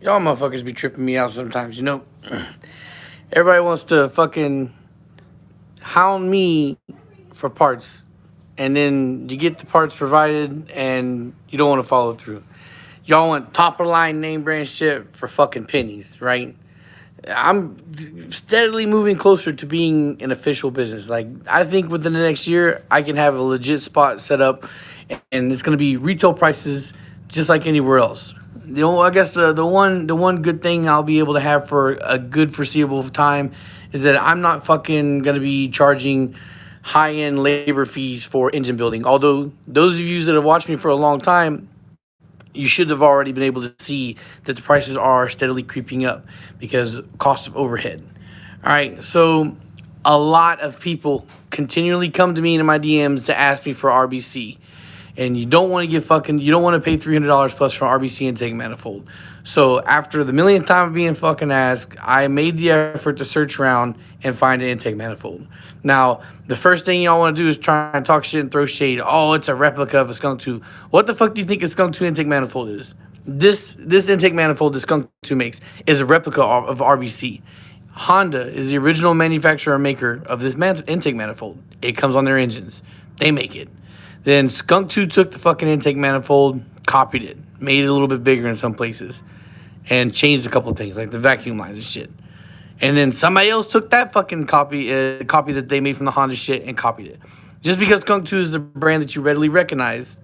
Y'all motherfuckers be tripping me out sometimes, you know? Everybody wants to fucking hound me for parts, and then you get the parts provided, and you don't want to follow through. Y'all want top of the line name brand shit for fucking pennies, right? I'm steadily moving closer to being an official business. Like, I think within the next year, I can have a legit spot set up, and it's going to be retail prices just like anywhere else. I guess the one good thing I'll be able to have for a good foreseeable time is that I'm not fucking going to be charging high end labor fees for engine building. Although those of you that have watched me for a long time, you should have already been able to see that the prices are steadily creeping up because cost of overhead. All right, so a lot of people continually come to me in my DMs to ask me for RBC, and you don't want to pay $300 plus for RBC intake manifold. So after the millionth time of being fucking asked, I made the effort to search around and find an intake manifold. Now, the first thing y'all want to do is try and talk shit and throw shade. Oh, it's a replica of a Skunk 2. What the fuck do you think a Skunk 2 intake manifold is? This intake manifold that Skunk 2 makes is a replica of RBC. Honda is the original manufacturer and maker of this intake manifold. It comes on their engines. They make it. Then Skunk 2 took the fucking intake manifold, copied it, made it a little bit bigger in some places, and changed a couple of things like the vacuum lines and shit. And then somebody else took that fucking copy that they made from the Honda shit and copied it. Just because Skunk 2 is the brand that you readily recognize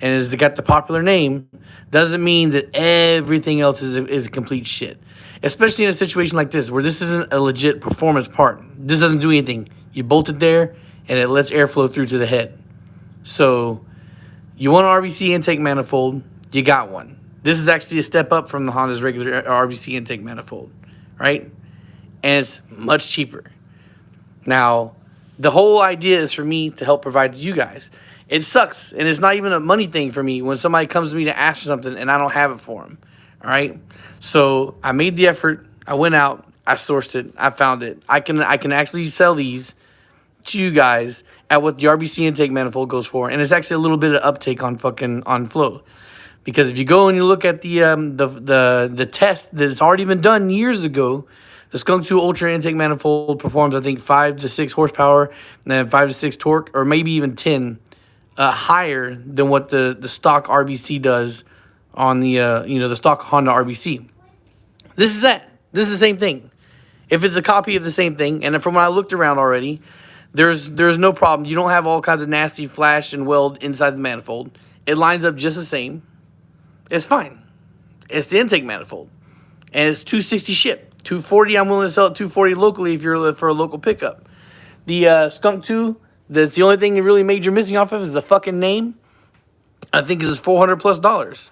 and has got the popular name, doesn't mean that everything else is a complete shit. Especially in a situation like this, where this isn't a legit performance part. This doesn't do anything. You bolt it there, and it lets airflow through to the head. So, you want an RBC intake manifold, you got one. This is actually a step up from the Honda's regular RBC intake manifold, right? And it's much cheaper. Now, the whole idea is for me to help provide to you guys. It sucks, and it's not even a money thing for me when somebody comes to me to ask for something and I don't have it for them. All right? So I made the effort. I went out. I sourced it. I found it. I can actually sell these to you guys at what the RBC intake manifold goes for, and it's actually a little bit of uptake on fucking on Flow. Because if you go and you look at the test that's already been done years ago, the Skunk 2 Ultra intake manifold performs, I think, 5 to 6 horsepower, and then 5 to 6 torque, or maybe even 10, higher than what the stock RBC does on the stock Honda RBC. This is that. This is the same thing. If it's a copy of the same thing, and from when I looked around already, there's no problem. You don't have all kinds of nasty flash and weld inside the manifold. It lines up just the same. It's fine. It's the intake manifold, and it's 260 ship. 240. I'm willing to sell it 240 locally if you're for a local pickup. The Skunk 2. That's the only thing that really major missing off of is the fucking name. I think is $400+.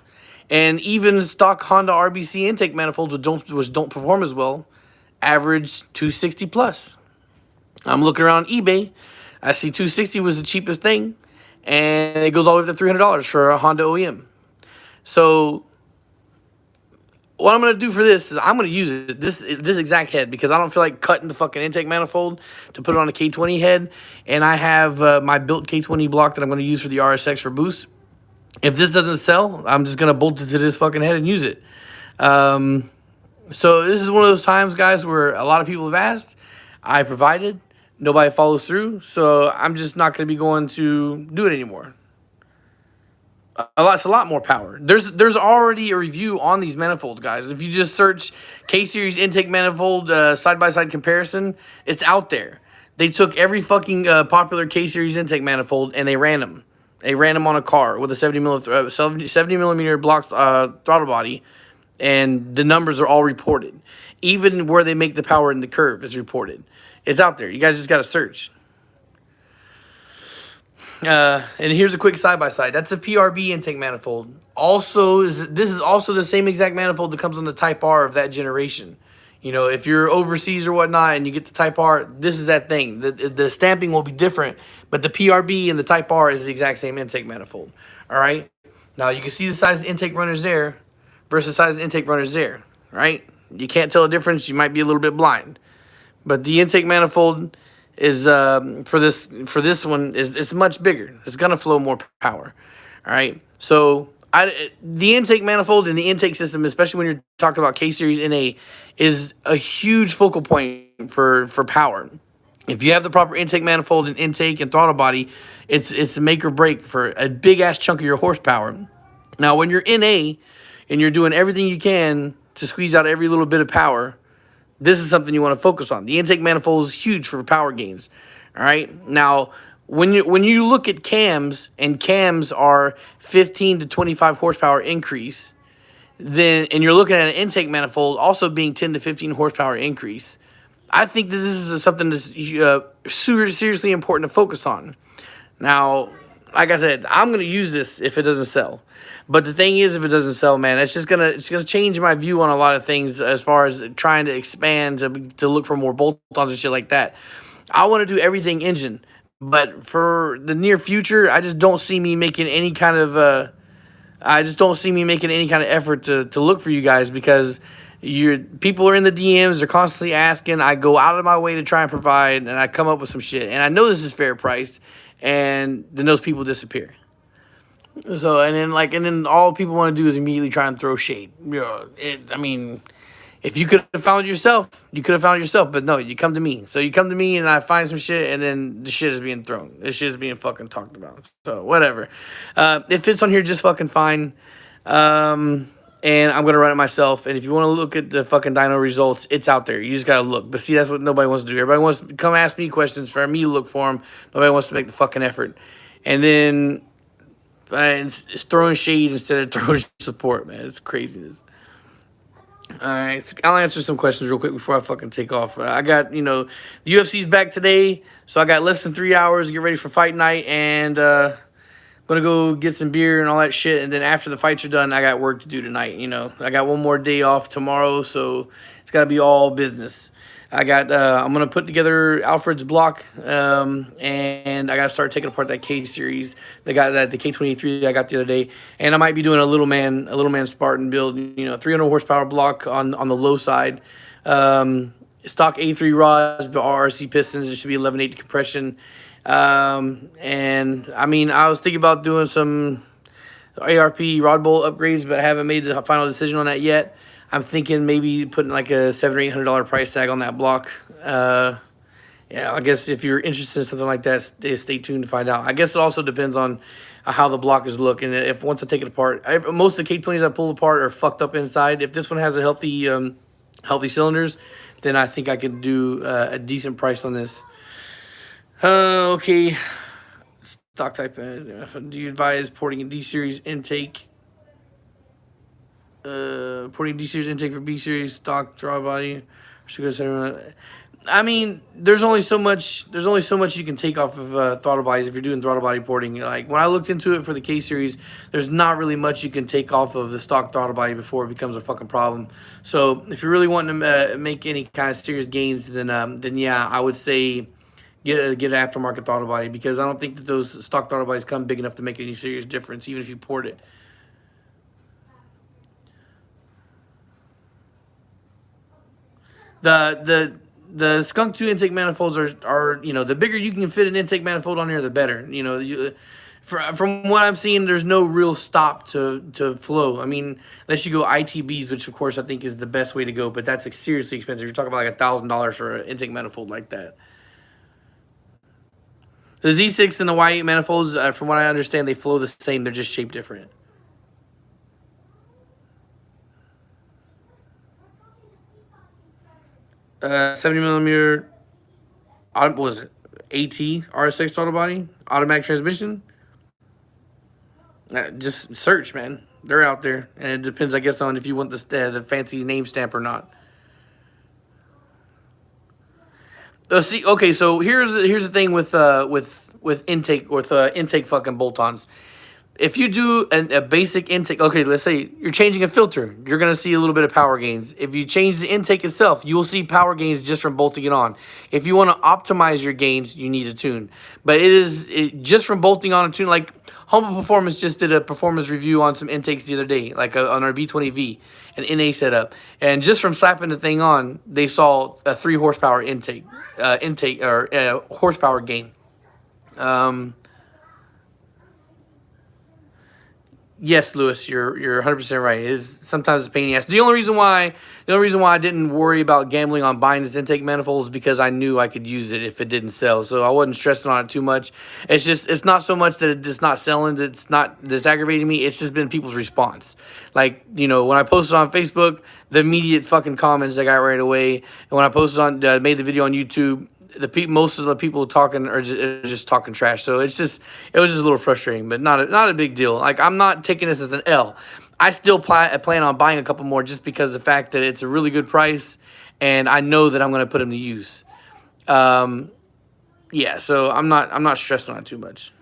And even stock Honda RBC intake manifolds which don't perform as well, average 260 plus. I'm looking around eBay. I see 260 was the cheapest thing, and it goes all the way up to $300 for a Honda OEM. So what I'm gonna do for this is I'm gonna use it this exact head because I don't feel like cutting the fucking intake manifold to put it on a K20 head, and I have my built K20 block that I'm gonna use for the RSX for boost. If this doesn't sell, I'm just gonna bolt it to this fucking head and use it. So this is one of those times, guys, where a lot of people have asked. I provided. Nobody follows through, so I'm just not gonna be going to do it anymore. It's a lot more power. There's already a review on these manifolds, guys. If you just search K-Series intake manifold side-by-side comparison, it's out there. They took every fucking popular K-Series intake manifold and they ran them. They ran them on a car with a 70 millimeter block throttle body, and the numbers are all reported. Even where they make the power in the curve is reported. It's out there. You guys just got to search. And here's a quick side-by-side. That's a PRB intake manifold. This is also the same exact manifold that comes on the Type R of that generation. You know, if you're overseas or whatnot and you get the Type R, this is that thing. The stamping will be different, but the PRB and the Type R is the exact same intake manifold. All right? Now, you can see the size of intake runners there versus the size of intake runners there, right? You can't tell a difference. You might be a little bit blind. But the intake manifold is for this one is it's much bigger. It's gonna flow more power. All right. So The intake manifold and the intake system, especially when you're talking about K series NA, is a huge focal point for power. If you have the proper intake manifold and intake and throttle body, it's a make or break for a big ass chunk of your horsepower. Now, when you're NA and you're doing everything you can to squeeze out every little bit of power, this is something you want to focus on. The intake manifold is huge for power gains. All right. Now, when you look at cams, and cams are 15 to 25 horsepower increase, then and you're looking at an intake manifold also being 10 to 15 horsepower increase, I think that this is something that's seriously important to focus on. Now, like I said, I'm gonna use this if it doesn't sell. But the thing is, if it doesn't sell, man, it's gonna change my view on a lot of things as far as trying to expand to look for more bolt-ons and shit like that. I want to do everything engine, but for the near future, I just don't see me making any kind of effort to look for you guys, because people are in the DMs, they're constantly asking. I go out of my way to try and provide, and I come up with some shit, and I know this is fair priced, and then those people disappear. So and then all people want to do is immediately try and throw shade. I mean, if you could have found it yourself, you could have found it yourself. But no, you come to me. So you come to me and I find some shit, and then the shit is being thrown. This shit is being fucking talked about. So whatever. It fits on here just fucking fine. And I'm gonna run it myself. And if you want to look at the fucking dyno results, it's out there. You just gotta look. But see, that's what nobody wants to do. Everybody wants to come ask me questions for me to look for them. Nobody wants to make the fucking effort. And then it's throwing shade instead of throwing support, man. It's craziness. All right, so I'll answer some questions real quick before I fucking take off. I got, the UFC's back today, so I got less than 3 hours to get ready for fight night, and gonna go get some beer and all that shit. And then after the fights are done, I got work to do tonight. I got one more day off tomorrow, so it's gotta be all business. I'm gonna put together Alfred's block, and I gotta start taking apart that K series. The K23 that I got the other day, and I might be doing a little man Spartan build. 300 horsepower block on the low side. Stock A3 rods, but RC pistons. It should be 11/8 compression. And I mean, I was thinking about doing some ARP rod bolt upgrades, but I haven't made the final decision on that yet. I'm thinking maybe putting like a $700 or $800 price tag on that block. Yeah, I guess if you're interested in something like that, stay tuned to find out. I guess it also depends on how the block is looking. If once I take it apart, most of the K20s I pull apart are fucked up inside. If this one has a healthy cylinders, then I think I could do a decent price on this. Okay. Stock type. Do you advise porting a D series intake? Porting D series intake for B series stock draw body. I mean, there's only so much you can take off of throttle bodies if you're doing throttle body porting. Like when I looked into it for the K series, there's not really much you can take off of the stock throttle body before it becomes a fucking problem. So if you're really wanting to make any kind of serious gains, then yeah, I would say get an aftermarket throttle body, because I don't think that those stock throttle bodies come big enough to make any serious difference, even if you port it. The Skunk 2 intake manifolds are the bigger you can fit an intake manifold on here, the better. From what I'm seeing, there's no real stop to flow. I mean, unless you go ITBs, which of course I think is the best way to go, but that's like seriously expensive. You're talking about like $1,000 for an intake manifold like that. The Z6 and the Y8 manifolds, from what I understand, they flow the same. They're just shaped different. 70 millimeter, what was it? AT RS6 throttle body, automatic transmission. Just search, man. They're out there, and it depends, I guess, on if you want the fancy name stamp or not. See, okay, so here's the thing with intake fucking bolt-ons. If you do a basic intake, okay, let's say you're changing a filter, you're going to see a little bit of power gains. If you change the intake itself, you will see power gains just from bolting it on. If you want to optimize your gains, you need a tune. But just from bolting on a tune, like Humble Performance just did a performance review on some intakes the other day, like on our V20V, an NA setup. And just from slapping the thing on, they saw a 3 horsepower horsepower gain. Yes, Lewis, you're 100% right. It is sometimes a pain in the ass. The only reason why I didn't worry about gambling on buying this intake manifold is because I knew I could use it if it didn't sell. So I wasn't stressing on it too much. It's not so much that it's not selling that's aggravating me. It's just been people's response. Like, when I posted on Facebook, the immediate fucking comments I got right away, and when I posted on made the video on YouTube, most of the people talking are just talking trash. So it was just a little frustrating, but not a big deal. Like, I'm not taking this as an L. I still plan on buying a couple more just because of the fact that it's a really good price, and I know that I'm going to put them to use. Um, yeah, so I'm not stressing on it too much.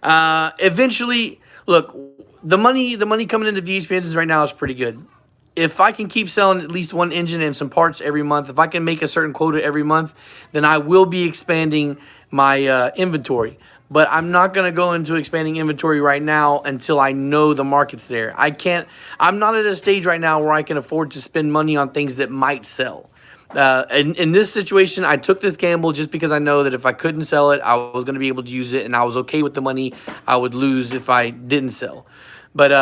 Eventually, look, the money coming into VHP engines right now is pretty good. If I can keep selling at least one engine and some parts every month, if I can make a certain quota every month, then I will be expanding my inventory. But I'm not going to go into expanding inventory right now until I know the market's there. I'm not at a stage right now where I can afford to spend money on things that might sell. In this situation, I took this gamble just because I know that if I couldn't sell it, I was going to be able to use it, and I was okay with the money I would lose if I didn't sell. But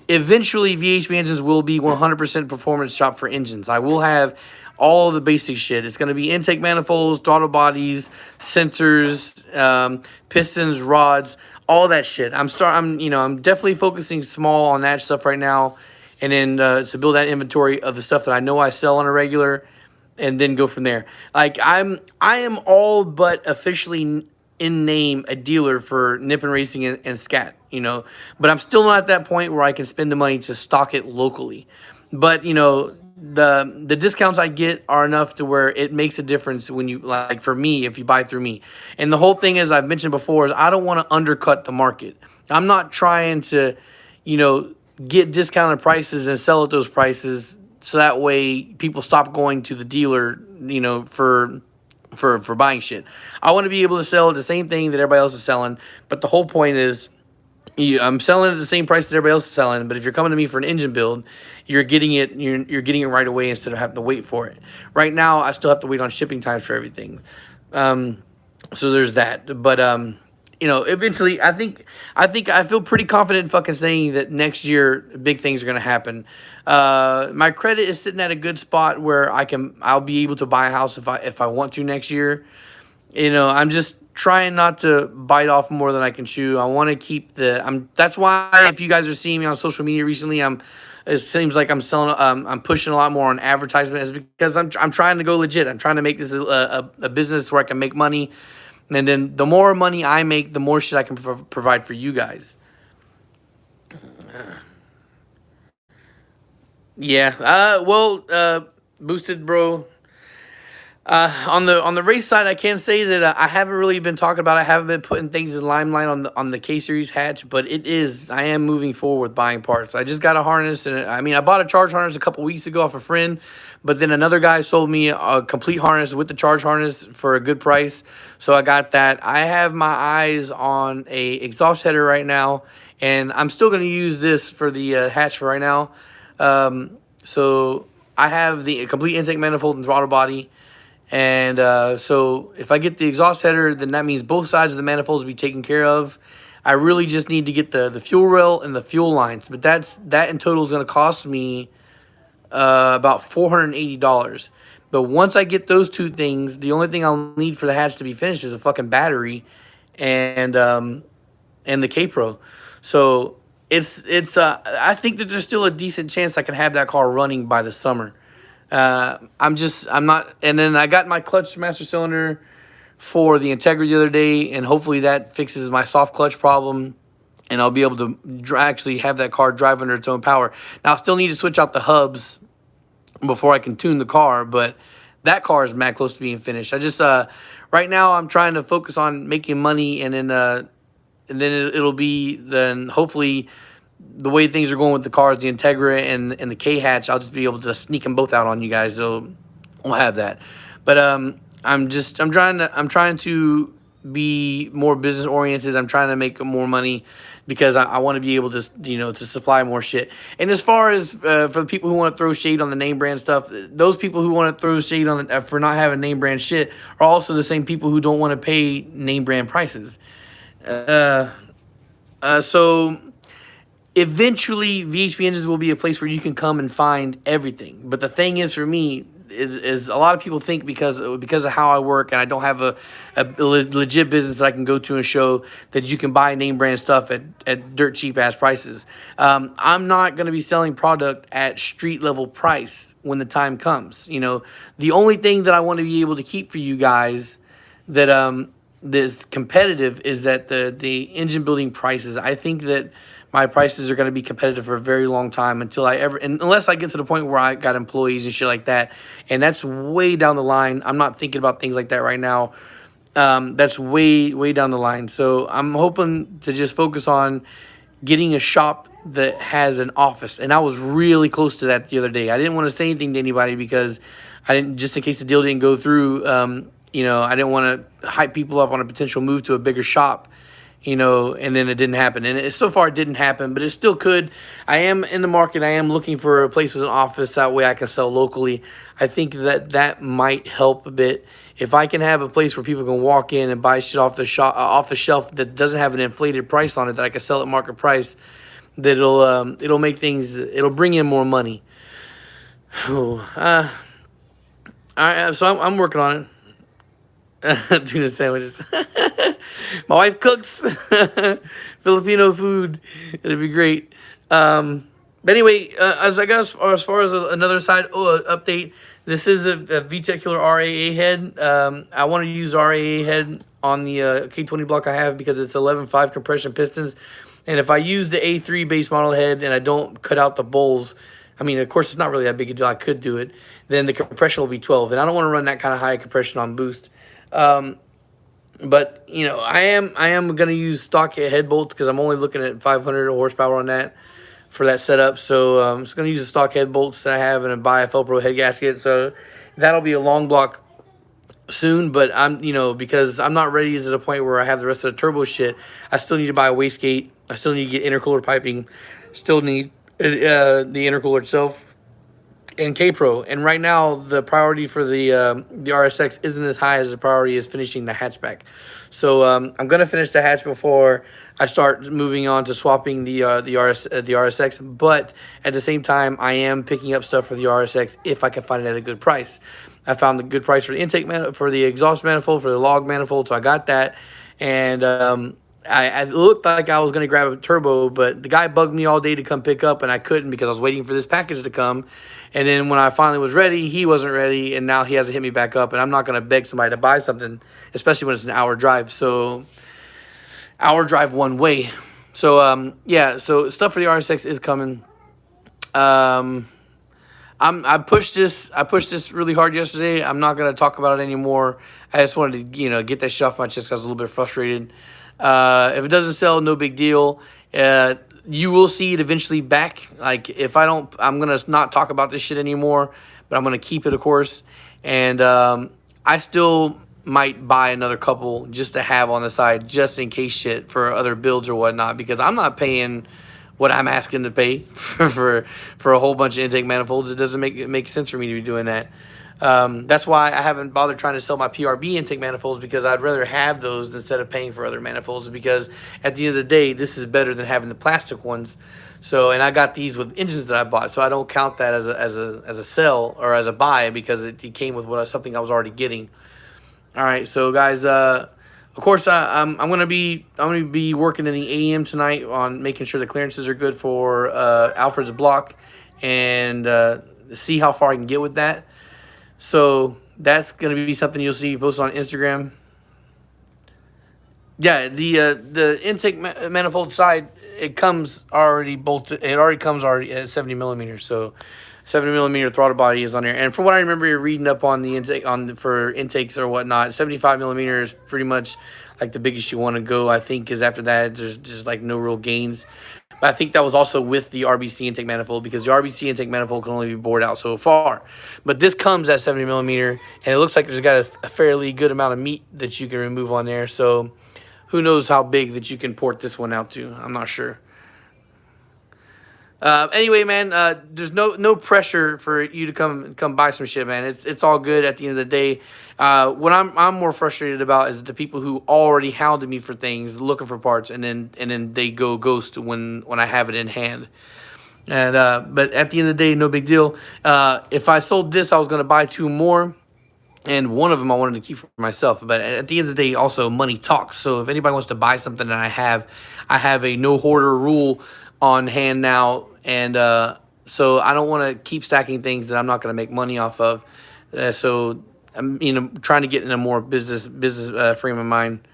eventually, VHP engines will be 100% performance shop for engines. I will have all the basic shit. It's going to be intake manifolds, throttle bodies, sensors, pistons, rods, all that shit. I'm definitely focusing small on that stuff right now, and then to build that inventory of the stuff that I know I sell on a regular, and then go from there. Like, I am all but officially in name a dealer for Nippon Racing and Scat, but I'm still not at that point where I can spend the money to stock it locally. But the discounts I get are enough to where it makes a difference when you, like, for me, if you buy through me. And the whole thing, as I've mentioned before, is I don't want to undercut the market. I'm not trying to, get discounted prices and sell at those prices so that way people stop going to the dealer, for buying shit. I want to be able to sell the same thing that everybody else is selling, but the whole point is, I'm selling at the same price that everybody else is selling. But if you're coming to me for an engine build, you're getting it right away instead of having to wait for it. Right now, I still have to wait on shipping times for everything. So there's that. But eventually, I feel pretty confident in fucking saying that next year big things are gonna happen. My credit is sitting at a good spot where I'll be able to buy a house if I want to next year. I'm just trying not to bite off more than I can chew. I want to keep that's why if you guys are seeing me on social media recently, it seems like I'm selling, I'm pushing a lot more on advertisement, is because I'm trying to go legit. I'm trying to make this a business where I can make money. And then the more money I make, the more shit I can provide for you guys. Yeah. Boosted bro. On the race side, I can say that I haven't really been talking about. I haven't been putting things in limelight on the K series hatch, but I am moving forward with buying parts. I just got a harness, and I bought a charge harness a couple weeks ago off a friend, but then another guy sold me a complete harness with the charge harness for a good price, so I got that. I have my eyes on a exhaust header right now, and I'm still going to use this for the hatch for right now. So I have the complete intake manifold and throttle body. And so if I get the exhaust header, then that means both sides of the manifolds will be taken care of. I really just need to get the fuel rail and the fuel lines. But that in total is going to cost me about $480. But once I get those two things, the only thing I'll need for the hatch to be finished is a fucking battery and the K Pro. So I think that there's still a decent chance I can have that car running by the summer. I'm not, and then I got my clutch master cylinder for the Integra the other day, and hopefully that fixes my soft clutch problem, and I'll be able to actually have that car drive under its own power. Now, I still need to switch out the hubs before I can tune the car, but that car is mad close to being finished. Right now I'm trying to focus on making money, and then it'll be then hopefully the way things are going with the cars, the Integra and the K hatch, I'll just be able to sneak them both out on you guys. So we'll have that. But I'm trying to be more business oriented. I'm trying to make more money because I want to be able to to supply more shit. And as far as for the people who want to throw shade on the name brand stuff, those people who want to throw shade on for not having name brand shit are also the same people who don't want to pay name brand prices. Uh, so eventually VHP engines will be a place where you can come and find everything. But the thing is, for me, is a lot of people think because of how I work and I don't have a legit business that I can go to and show that you can buy name brand stuff at dirt cheap ass prices. I'm not going to be selling product at street level price when the time comes. You know, the only thing that I want to be able to keep for you guys that that's competitive is that the engine building prices. I think that my prices are going to be competitive for a very long time until I ever, and unless I get to the point where I got employees and shit like that, and that's way down the line. I'm not thinking about things like that right now. That's way down the line. So I'm hoping to just focus on getting a shop that has an office. And I was really close to that the other day. I didn't want to say anything to anybody because I didn't, just in case the deal didn't go through. You know, I didn't want to hype people up on a potential move to a bigger shop, you know, and then it didn't happen. And so far it didn't happen, but it still could. I am in the market. I am looking for a place with an office. That way I can sell locally. I think that that might help a bit. If I can have a place where people can walk in and buy shit off the shop, off the shelf that doesn't have an inflated price on it, that I can sell at market price, that it'll make things, it'll bring in more money. Oh, all right, so I'm working on it. Tuna sandwiches. My wife cooks Filipino food. It'd be great. But anyway, as I guess as far as another side update, this is a VTEC Killer RAA head. I want to use RAA head on the K20 block I have because it's 11.5 compression pistons. And if I use the A3 base model head and I don't cut out the bowls, I mean, of course, it's not really that big a deal. I could do it. Then the compression will be 12. And I don't want to run that kind of high compression on boost. But you know, I am gonna use stock head bolts because I'm only looking at 500 horsepower on that for that setup. So I'm just gonna use the stock head bolts that I have and buy a Felpro head gasket. So that'll be a long block soon. But I'm, you know, because I'm not ready to the point where I have the rest of the turbo shit. I still need to buy a wastegate. I still need to get intercooler piping. Still need the intercooler itself and K-Pro. And right now, the priority for the RSX isn't as high as the priority is finishing the hatchback. So I'm going to finish the hatch before I start moving on to swapping the RSX. But at the same time, I am picking up stuff for the RSX if I can find it at a good price. I found a good price for the intake for the exhaust manifold, for the log manifold, so I got that. And I looked like I was going to grab a turbo, but the guy bugged me all day to come pick up, and I couldn't because I was waiting for this package to come. And then when I finally was ready, he wasn't ready, and now he hasn't hit me back up. And I'm not going to beg somebody to buy something, especially when it's an hour drive. So, hour drive one way. So, yeah, so stuff for the RSX is coming. I pushed this really hard yesterday. I'm not going to talk about it anymore. I just wanted to, you know, get that shit off my chest because I was a little bit frustrated. If it doesn't sell, no big deal. You will see it eventually back. Like, if I don't, I'm going to not talk about this shit anymore, but I'm going to keep it, of course. And I still might buy another couple just to have on the side, just in case shit for other builds or whatnot, because I'm not paying what I'm asking to pay for a whole bunch of intake manifolds. It doesn't make sense for me to be doing that. That's why I haven't bothered trying to sell my PRB intake manifolds, because I'd rather have those instead of paying for other manifolds, because at the end of the day, this is better than having the plastic ones. So, and I got these with engines that I bought, so I don't count that as a sell or as a buy, because it came with something I was already getting. All right, so guys, of course, I'm gonna be working in the AM tonight on making sure the clearances are good for Alfred's block, and see how far I can get with that. So that's gonna be something you'll see posted on Instagram. Yeah, the intake manifold side, it comes already bolted. It already comes at 70 millimeters. So 70 millimeter throttle body is on there. And from what I remember, you're reading up on the intake for intakes or whatnot, 75 millimeters is pretty much like the biggest you want to go. I think because after that, there's just like no real gains. But I think that was also with the RBC intake manifold, because the RBC intake manifold can only be bored out so far. But this comes at 70 millimeter, and it looks like there's got a fairly good amount of meat that you can remove on there. So who knows how big that you can port this one out to? I'm not sure. Anyway, man, there's no pressure for you to come buy some shit, man. It's all good at the end of the day. What I'm more frustrated about is the people who already hounded me for things, looking for parts, and then they go ghost when I have it in hand. And but at the end of the day, no big deal. If I sold this, I was gonna buy two more, and one of them I wanted to keep for myself. But at the end of the day, also money talks. So if anybody wants to buy something that I have a no hoarder rule on hand now, and so I don't want to keep stacking things that I'm not going to make money off of. So I'm trying to get in a more business frame of mind.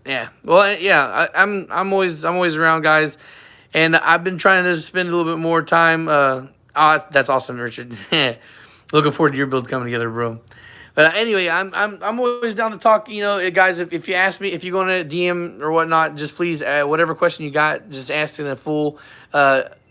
Yeah. Well, yeah. I'm always around, guys, and I've been trying to spend a little bit more time. That's awesome, Richard. Looking forward to your build coming together, bro. But anyway, I'm always down to talk. Guys, if you ask me, if you're going to DM or whatnot, just please whatever question you got, just ask it in full.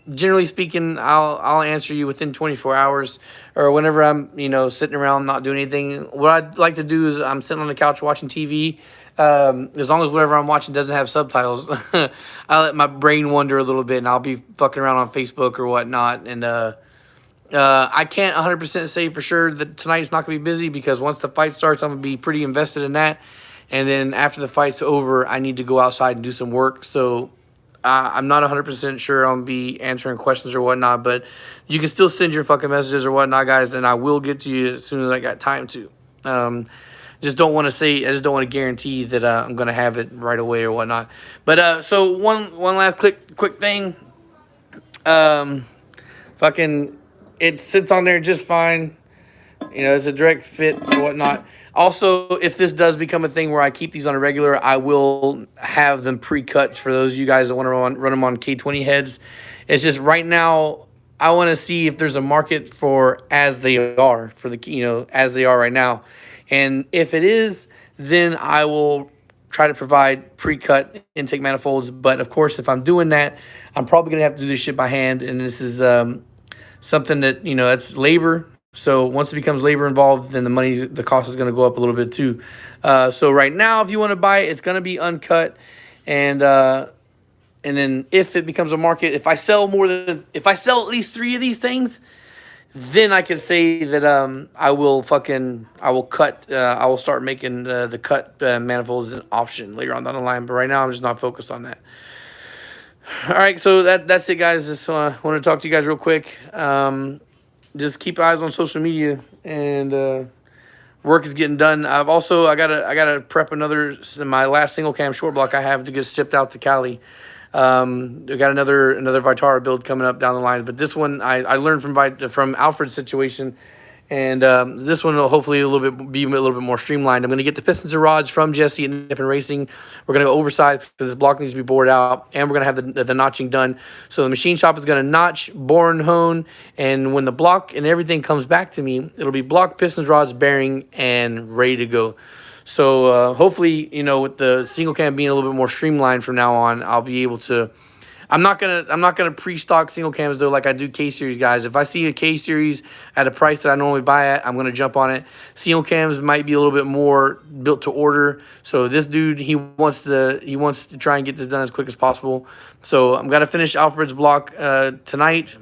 Generally speaking, I'll answer you within 24 hours or whenever I'm sitting around not doing anything. What I'd like to do is I'm sitting on the couch watching TV. As long as whatever I'm watching doesn't have subtitles, I let my brain wander a little bit, and I'll be fucking around on Facebook or whatnot, and I can't 100% say for sure that tonight's not going to be busy because once the fight starts, I'm going to be pretty invested in that. And then after the fight's over, I need to go outside and do some work. So I'm not 100% sure I'll be answering questions or whatnot, but you can still send your fucking messages or whatnot, guys, and I will get to you as soon as I got time to. Just don't want to say, I just don't want to guarantee that I'm going to have it right away or whatnot. But so one last quick thing. Fucking, it sits on there just fine. It's a direct fit or whatnot. Also, if this does become a thing where I keep these on a regular, I will have them pre-cut for those of you guys that want to run them on K20 heads. It's just right now, I want to see if there's a market for as they are, for the as they are right now. And if it is, then I will try to provide pre-cut intake manifolds. But of course, if I'm doing that, I'm probably going to have to do this shit by hand. And this is something that, that's labor. So once it becomes labor involved, then the cost is going to go up a little bit too. So right now, if you want to buy it, it's going to be uncut. And then if it becomes a market, if I sell at least 3 of these things, then I can say that I will cut. I will start making the cut manifolds an option later on down the line. But right now, I'm just not focused on that. All right, so that's it, guys. Just want to talk to you guys real quick. Just keep eyes on social media, and work is getting done. I gotta prep my last single cam short block I have to get shipped out to Cali. We got another Vitara build coming up down the line, but this one I learned from Alfred's situation. And this one will hopefully be a little bit more streamlined. I'm going to get the pistons and rods from Jesse and Nippon Racing. We're going to go oversized because this block needs to be bored out, and we're going to have the notching done. So the machine shop is going to notch, bore, and hone. And when the block and everything comes back to me, it'll be block, pistons, rods, bearing, and ready to go. So hopefully, with the single cam being a little bit more streamlined from now on, I'll be able to. I'm not gonna pre-stock single cams though, like I do K series, guys. If I see a K series at a price that I normally buy at, I'm gonna jump on it. Single cams might be a little bit more built to order. So this dude, he wants to try and get this done as quick as possible. So I'm gonna finish Alfred's block tonight.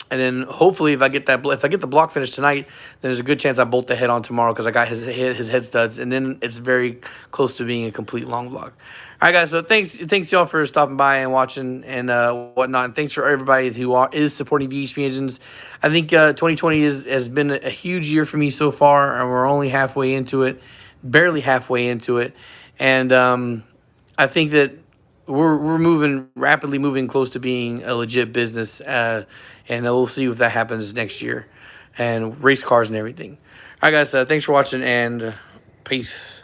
And then hopefully, if I get the block finished tonight, then there's a good chance I bolt the head on tomorrow because I got his head studs, and then it's very close to being a complete long block. All right, guys. So thanks y'all for stopping by and watching and whatnot, and thanks for everybody who is supporting VHP Engines. I think 2020 has been a huge year for me so far, and we're only halfway into it, barely halfway into it, and I think that we're rapidly moving close to being a legit business, and we'll see if that happens next year, and race cars and everything. All right, guys, thanks for watching, and peace.